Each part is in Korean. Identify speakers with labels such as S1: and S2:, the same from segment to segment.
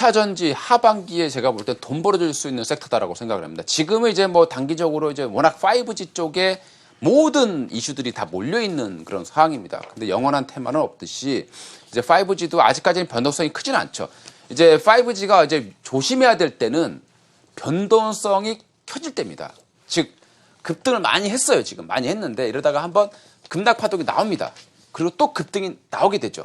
S1: 2차 전지 하반기에 제가 볼 때 돈 벌어줄 수 있는 섹터다라고 생각을 합니다. 지금은 이제 뭐 단기적으로 이제 워낙 5G 쪽에 모든 이슈들이 다 몰려있는 그런 상황입니다. 근데 영원한 테마는 없듯이 이제 5G도 아직까지는 변동성이 크진 않죠. 이제 5G가 이제 조심해야 될 때는 변동성이 켜질 때입니다. 즉, 급등을 많이 했어요. 지금 많이 했는데 이러다가 한번 급락 파동이 나옵니다. 그리고 또 급등이 나오게 되죠.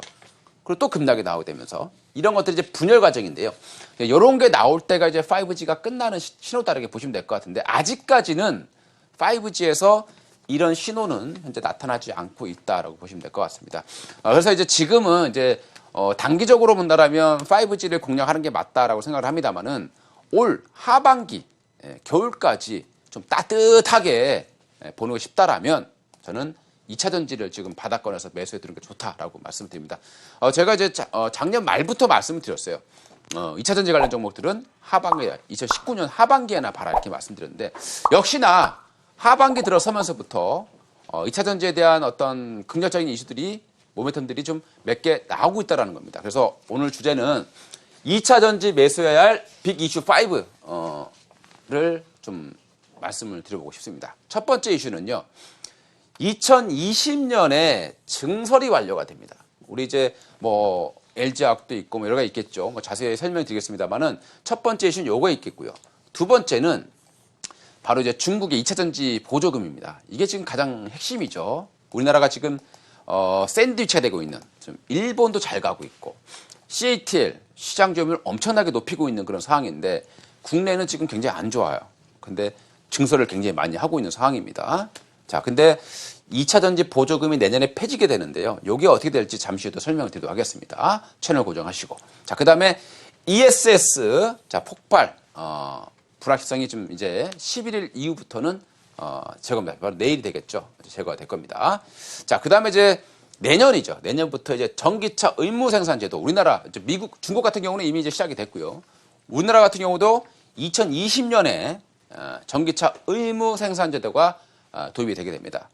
S1: 그리고 또 급락이 나오게 되면서 이런 것들이 이제 분열 과정인데요. 이런 게 나올 때가 이제 5G가 끝나는 신호다르게 보시면 될 것 같은데 아직까지는 5G에서 이런 신호는 현재 나타나지 않고 있다라고 보시면 될 것 같습니다. 그래서 이제 지금은 이제 단기적으로 본다라면 5G를 공략하는 게 맞다라고 생각을 합니다만은 올 하반기 겨울까지 좀 따뜻하게 보내고 싶다라면 저는 2차 전지를 지금 바닥권에서 매수해 두는 게 좋다라고 말씀드립니다. 제가 이제 작년 말부터 말씀을 드렸어요. 2차 전지 관련 종목들은 하반기에 2019년 하반기에나 봐라 이렇게 말씀드렸는데 역시나 하반기 들어서면서부터 2차 전지에 대한 어떤 긍정적인 이슈들이 모멘텀들이 좀 몇 개 나오고 있다는 겁니다. 그래서 오늘 주제는 2차 전지 매수해야 할 빅 이슈 5를 좀 말씀을 드려보고 싶습니다. 첫 번째 이슈는요. 2020년에 증설이 완료가 됩니다. 우리 이제 뭐 LG화학도 있고 뭐 여러 가지 있겠죠. 뭐 자세히 설명드리겠습니다만은 첫 번째 이슈는 요거 있겠고요. 두 번째는 바로 이제 중국의 2차 전지 보조금입니다. 이게 지금 가장 핵심이죠. 우리나라가 지금 샌드위치가 되고 있는 좀 일본도 잘 가고 있고 CATL 시장 점유율 엄청나게 높이고 있는 그런 상황인데 국내는 지금 굉장히 안 좋아요. 근데 증설을 굉장히 많이 하고 있는 상황입니다. 자, 근데 2차 전지 보조금이 내년에 폐지게 되는데요. 이게 어떻게 될지 잠시 후에 설명을 드리도록 하겠습니다. 채널 고정하시고. 자, 그 다음에 ESS, 자, 폭발, 불확실성이 좀 이제 11일 이후부터는 제거입니다. 바로 내일이 되겠죠. 제거가 될 겁니다. 자, 그 다음에 이제 내년이죠. 내년부터 이제 전기차 의무 생산 제도. 우리나라, 미국, 중국 같은 경우는 이미 이제 시작이 됐고요. 우리나라 같은 경우도 2020년에 전기차 의무 생산 제도가 도입이 되게 됩니다.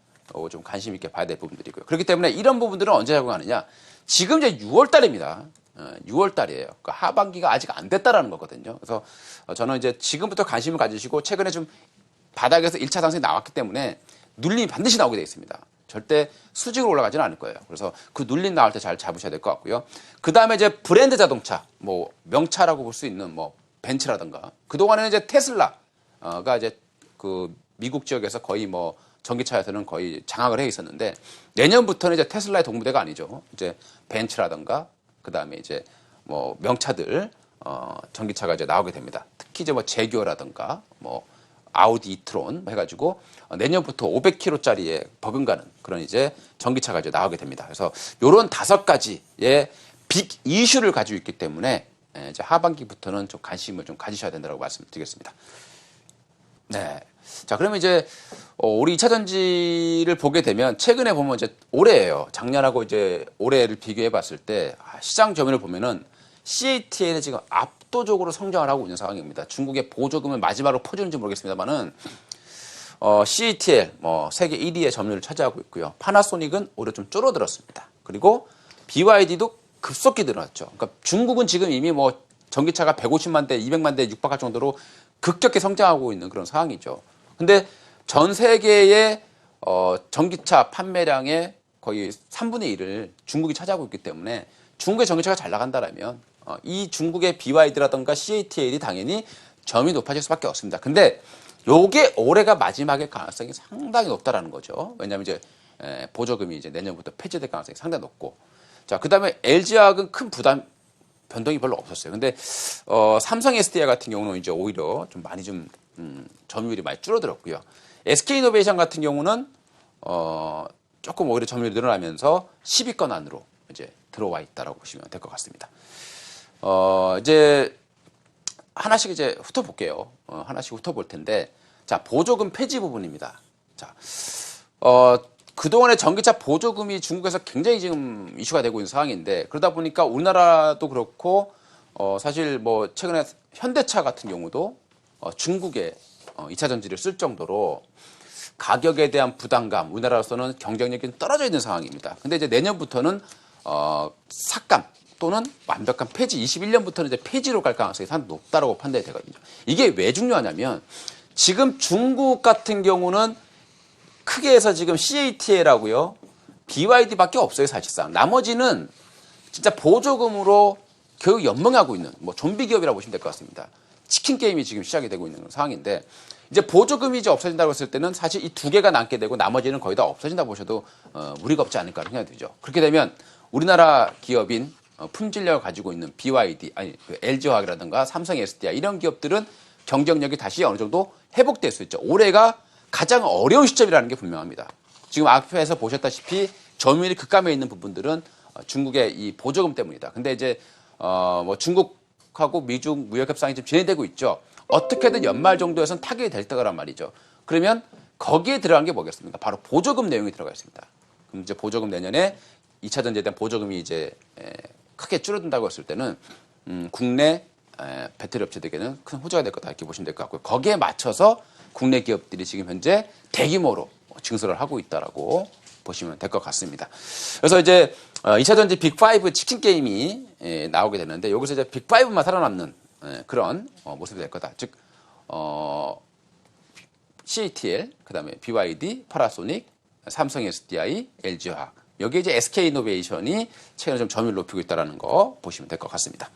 S1: 좀 관심 있게 봐야 될 부분들이고요. 그렇기 때문에 이런 부분들은 언제 적용하느냐? 지금 이제 6월 달입니다. 6월 달이에요. 그러니까 하반기가 아직 안 됐다라는 거거든요. 그래서 저는 이제 지금부터 관심을 가지시고 최근에 좀 바닥에서 1차 상승이 나왔기 때문에 눌림이 반드시 나오게 되어 있습니다. 절대 수직으로 올라가지는 않을 거예요. 그래서 그 눌림 나올 때 잘 잡으셔야 될 것 같고요. 그 다음에 이제 브랜드 자동차, 뭐 명차라고 볼 수 있는 뭐 벤츠라든가 그동안에는 이제 테슬라가 이제 그 미국 지역에서 거의 뭐 전기차에서는 거의 장악을 해 있었는데 내년부터는 이제 테슬라의 동무대가 아니죠. 이제 벤츠라든가 그 다음에 이제 뭐 명차들 전기차가 이제 나오게 됩니다. 특히 이제 뭐 제규어라든가 뭐 아우디 이트론 해가지고 내년부터 500km짜리에 버금가는 그런 이제 전기차가 이제 나오게 됩니다. 그래서 요런 5가지의 빅 이슈를 가지고 있기 때문에 이제 하반기부터는 좀 관심을 좀 가지셔야 된다고 말씀드리겠습니다. 네. 자, 그러면 이제 우리 2차 전지를 보게 되면 최근에 보면 이제 올해예요. 작년하고 이제 올해를 비교해 봤을 때 시장 점유율을 보면은 CATL이 지금 압도적으로 성장을 하고 있는 상황입니다. 중국의 보조금을 마지막으로 퍼주는지 모르겠습니다만은 CATL 뭐 세계 1위의 점유율을 차지하고 있고요. 파나소닉은 오히려 좀 줄어들었습니다. 그리고 BYD도 급속히 늘어났죠. 그러니까 중국은 지금 이미 뭐 전기차가 150만 대, 200만 대에 육박할 정도로 급격히 성장하고 있는 그런 상황이죠. 근데 전 세계의 전기차 판매량의 거의 3분의 1을 중국이 차지하고 있기 때문에 중국의 전기차가 잘 나간다라면 이 중국의 BYD라든가 CATL이 당연히 점이 높아질 수밖에 없습니다. 근데 요게 올해가 마지막일 가능성이 상당히 높다라는 거죠. 왜냐하면 이제 보조금이 이제 내년부터 폐지될 가능성이 상당히 높고, 자, 그 다음에 LG화학은 큰 변동이 별로 없었어요. 근데 삼성 SDI 같은 경우는 이제 오히려 좀 많이 좀 점유율이 많이 줄어들었고요. SK이노베이션 같은 경우는 조금 오히려 점유율이 늘어나면서 10위권 안으로 이제 들어와 있다라고 보시면 될 것 같습니다. 이제 하나씩 이제 훑어볼게요. 하나씩 훑어볼 텐데, 자, 보조금 폐지 부분입니다. 자, 그동안에 전기차 보조금이 중국에서 굉장히 지금 이슈가 되고 있는 상황인데, 그러다 보니까 우리나라도 그렇고, 사실 뭐 최근에 현대차 같은 경우도 중국에 2차 전지를 쓸 정도로 가격에 대한 부담감, 우리나라로서는 경쟁력이 떨어져 있는 상황입니다. 근데 이제 내년부터는 삭감, 또는 완벽한 폐지 21년부터는 이제 폐지로 갈 가능성이 상당히 높다라고 판단이 되거든요. 이게 왜 중요하냐면 지금 중국 같은 경우는 크게 해서 지금 CATL하고요. BYD밖에 없어요, 사실상. 나머지는 진짜 보조금으로 교육 연명하고 있는 뭐 좀비 기업이라고 보시면 될 것 같습니다. 치킨 게임이 지금 시작이 되고 있는 상황인데 이제 보조금이 이제 없어진다고 했을 때는 사실 이 두 개가 남게 되고 나머지는 거의 다 없어진다 보셔도 무리가 없지 않을까 생각이 들죠. 그렇게 되면 우리나라 기업인 품질력을 가지고 있는 BYD, LG화학이라든가 삼성 SDI 이런 기업들은 경쟁력이 다시 어느 정도 회복될 수 있죠. 올해가 가장 어려운 시점이라는 게 분명합니다. 지금 앞에서 보셨다시피 점유율이 급감해 있는 부분들은 중국의 이 보조금 때문이다. 근데 이제 뭐 중국하고 미중 무역 협상이 좀 진행되고 있죠. 어떻게든 연말 정도에선 타결이 될 거란 말이죠. 그러면 거기에 들어간 게 뭐겠습니까? 바로 보조금 내용이 들어가 있습니다. 그럼 이제 보조금 내년에 2차 전지에 대한 보조금이 이제 크게 줄어든다고 했을 때는 국내 배터리 업체들에게는 큰 호재가 될 거다 이렇게 보시면 될 것 같고요. 거기에 맞춰서 국내 기업들이 지금 현재 대규모로 증설을 하고 있다라고 보시면 될 것 같습니다. 그래서 이제 2차 전지 빅5 치킨 게임이 나오게 되는데 여기서 이제 빅5만 살아남는 그런 모습이 될 거다. 즉 CATL, 그다음에 BYD, 파나소닉, 삼성 SDI, LG화학 여기에 이제 SK이노베이션이 최근에 좀 점유율을 높이고 있다는 거 보시면 될 것 같습니다.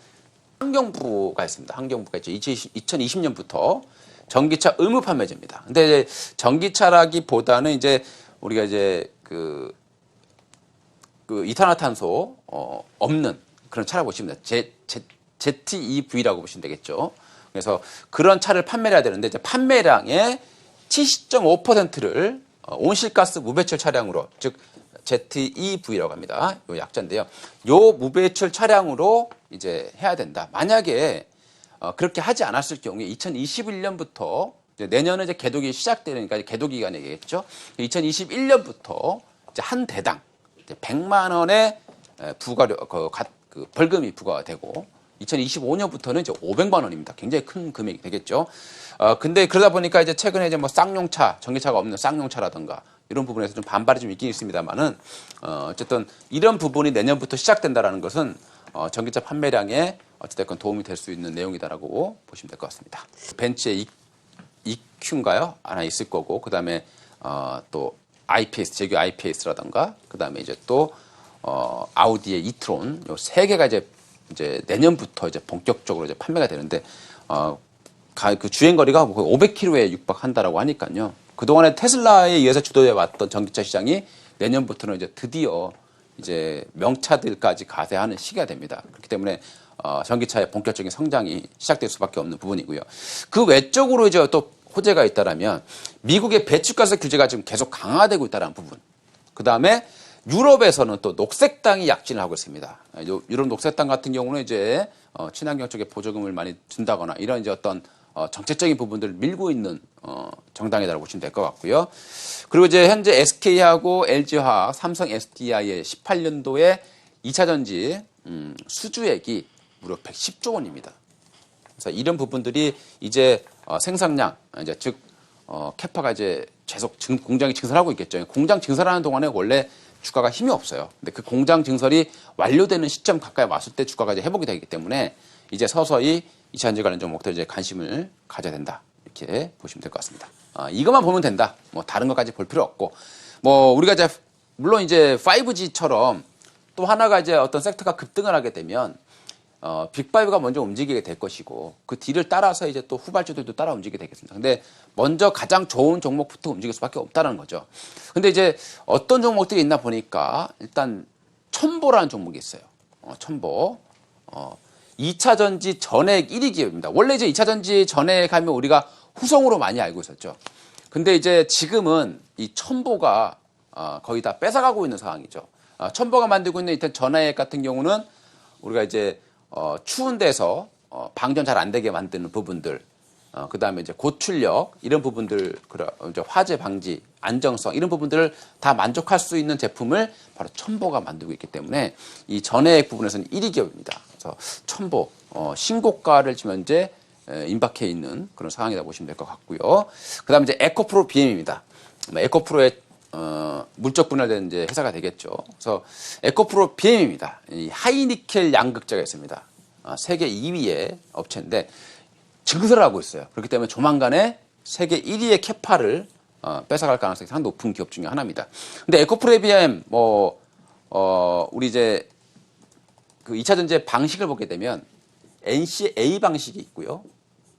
S1: 환경부가 있습니다. 환경부가 이제 2020년부터 전기차 의무 판매제입니다. 근데 이제 전기차라기보다는 이제 우리가 이제 그 이산화탄소 없는 그런 차라고 보시면 돼요. ZEV라고 보시면 되겠죠. 그래서 그런 차를 판매를 해야 되는데 이제 판매량의 70.5%를 온실가스 무배출 차량으로 즉 ZEV라고 합니다. 요 약자인데요. 요 무배출 차량으로 이제 해야 된다. 만약에 그렇게 하지 않았을 경우에 2021년부터 내년에 이제 개도기 시작되니까 개도 기간이겠죠. 2021년부터 이제 한 대당 이제 100만 원의 부과료 그 벌금이 부과되고 2025년부터는 이제 500만 원입니다. 굉장히 큰 금액이 되겠죠. 근데 그러다 보니까 이제 최근에 이제 뭐 쌍용차, 전기차가 없는 쌍용차라든가 이런 부분에서 좀 반발이 좀 있긴 있습니다만은 어쨌든 이런 부분이 내년부터 시작된다라는 것은 전기차 판매량에 어찌됐건 도움이 될 수 있는 내용이다라고 보시면 될 것 같습니다. 벤츠의 EQ인가요? 하나 있을 거고 그다음에 또 IPS, 제규 IPS라든가 그다음에 이제 또 아우디의 이트론 요 세 개가 이제 내년부터 이제 본격적으로 이제 판매가 되는데 그 주행 거리가 500km에 육박한다라고 하니까요. 그동안에 테슬라에 의해서 주도해 왔던 전기차 시장이 내년부터는 이제 드디어 이제 명차들까지 가세하는 시기가 됩니다. 그렇기 때문에 전기차의 본격적인 성장이 시작될 수밖에 없는 부분이고요. 그 외적으로 이제 또 호재가 있다라면 미국의 배출가스 규제가 지금 계속 강화되고 있다는 부분. 그 다음에 유럽에서는 또 녹색당이 약진을 하고 있습니다. 유럽 녹색당 같은 경우는 이제 친환경 쪽에 보조금을 많이 준다거나 이런 이제 어떤 정책적인 부분들을 밀고 있는 정당이라고 보시면 될 것 같고요. 그리고 이제 현재 SK하고 LG화학, 삼성 SDI의 18년도에 2차 전지 수주액이 무려 110조 원입니다. 그래서 이런 부분들이 이제 생산량, 이제 즉 캐파가 이제 계속 공장이 증설하고 있겠죠. 공장 증설하는 동안에 원래 주가가 힘이 없어요. 근데 그 공장 증설이 완료되는 시점 가까이 왔을 때 주가가 이제 회복이 되기 때문에 이제 서서히 2차 전지 관련 종목들 이제 관심을 가져야 된다. 이렇게 보시면 될 것 같습니다. 이것만 보면 된다. 뭐 다른 것까지 볼 필요 없고 뭐 우리가 이제 물론 이제 5G처럼 또 하나가 이제 어떤 섹터가 급등을 하게 되면 빅5가 먼저 움직이게 될 것이고 그 뒤를 따라서 이제 또 후발주들도 따라 움직이게 되겠습니다. 근데 먼저 가장 좋은 종목부터 움직일 수밖에 없다는 거죠. 근데 이제 어떤 종목들이 있나 보니까 일단 첨보라는 종목이 있어요. 첨보. 2차 전지 전액 1위 기업입니다. 원래 이제 2차 전지 전액 하면 우리가 후성으로 많이 알고 있었죠. 근데 이제 지금은 이 첨보가 거의 다 뺏어가고 있는 상황이죠. 첨보가 만들고 있는 이때 전액 같은 경우는 우리가 이제 추운 데서 방전 잘 안 되게 만드는 부분들, 그 다음에 이제 고출력 이런 부분들, 이제 화재 방지, 안정성 이런 부분들을 다 만족할 수 있는 제품을 바로 첨보가 만들고 있기 때문에 이 전액 부분에서는 1위 기업입니다. 그래서 첨보 신고가를 지금 현재 임박해 있는 그런 상황이다 보시면 될 것 같고요. 그 다음에 이제 에코프로 BM입니다. 에코프로의 물적 분할된 이제 회사가 되겠죠. 그래서 에코프로 BM입니다. 이 하이니켈 양극재가 있습니다. 세계 2위의 업체인데 증설을 하고 있어요. 그렇기 때문에 조만간에 세계 1위의 캐파를 뺏어갈 가능성이 상당히 높은 기업 중에 하나입니다. 근데 에코프로 BM 우리 이제 그 2차 전지 방식을 보게 되면 NCA 방식이 있고요.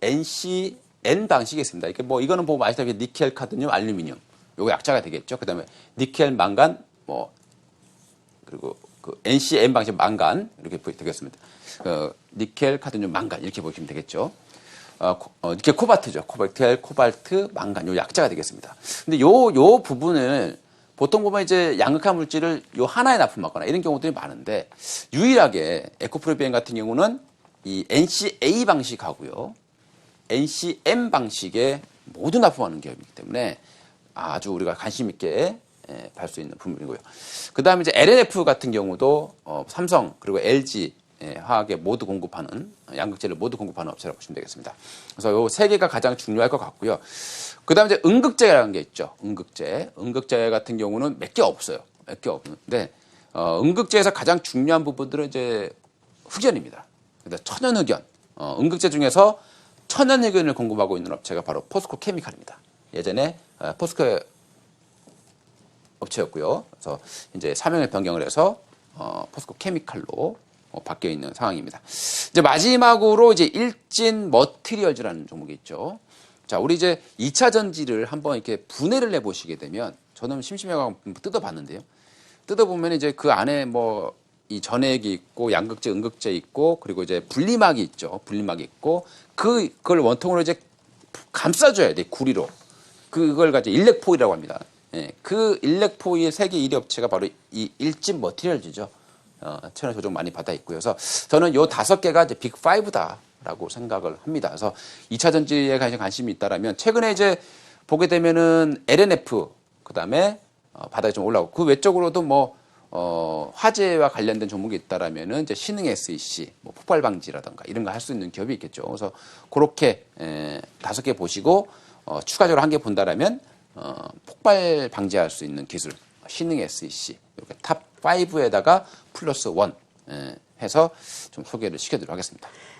S1: NCN 방식이 있습니다. 이게 뭐 이거는 보면 아시다시피 니켈, 카드뮴, 알루미늄. 요거 약자가 되겠죠. 그다음에 니켈, 망간, 그리고 그 NCN 방식 망간 이렇게 되겠습니다. 니켈, 카드뮴, 망간 이렇게 보시면 되겠죠. 니켈 코발트죠. 니켈, 코발트, 망간 요 약자가 되겠습니다. 근데 요 부분을 보통 보면 이제 양극화 물질을 요 하나에 납품하거나 이런 경우들이 많은데 유일하게 에코프로 BM 같은 경우는 이 NCA 방식하고요. NCM 방식에 모두 납품하는 기업이기 때문에 아주 우리가 관심 있게 볼 수 있는 부분이고요. 그 다음에 이제 LNF 같은 경우도 삼성 그리고 LG 화학에 모두 공급하는 양극재를 모두 공급하는 업체라고 보시면 되겠습니다. 그래서 요 세 개가 가장 중요할 것 같고요. 그 다음에 이제 음극재라는 게 있죠. 음극재 같은 경우는 몇 개 없어요. 몇 개 없는데 음극재에서 가장 중요한 부분들은 이제 흑연입니다. 그다음 천연흑연. 음극재 중에서 천연흑연을 공급하고 있는 업체가 바로 포스코 케미칼입니다. 예전에 포스코 업체였고요. 그래서 이제 사명을 변경을 해서 포스코 케미칼로 바뀌어 있는 상황입니다. 이제 마지막으로 이제 일진 머티리얼즈라는 종목이 있죠. 자, 우리 이제 2차 전지를 한번 이렇게 분해를 해 보시게 되면 저는 심심해가지고 뜯어봤는데요. 뜯어보면 이제 그 안에 뭐 이 전해액이 있고 양극재, 음극재 있고 그리고 이제 분리막이 있죠. 분리막이 있고 그걸 원통으로 이제 감싸줘야 돼 구리로. 그걸 가지고 일렉포이라고 합니다. 예, 그 일렉포이의 세계 1위 업체가 바로 이 일진 머티리얼즈죠. 채널 조정 많이 받아 있고요. 그래서 저는 요 5개가 이제 빅5다라고 생각을 합니다. 그래서 2차 전지에 관심이 있다라면 최근에 이제 보게 되면은 LNF 그다음에 바닥이 좀 올라오고 그 외적으로도 뭐 화재와 관련된 종목이 있다라면은 이제 신흥 SEC, 뭐 폭발 방지라든가 이런 거 할 수 있는 기업이 있겠죠. 그래서 그렇게 5개 보시고 추가적으로 한 개 본다라면 폭발 방지할 수 있는 기술 신흥 SEC 이렇게 탑 5에다가 플러스 1 해서 좀 소개를 시켜드리도록 하겠습니다.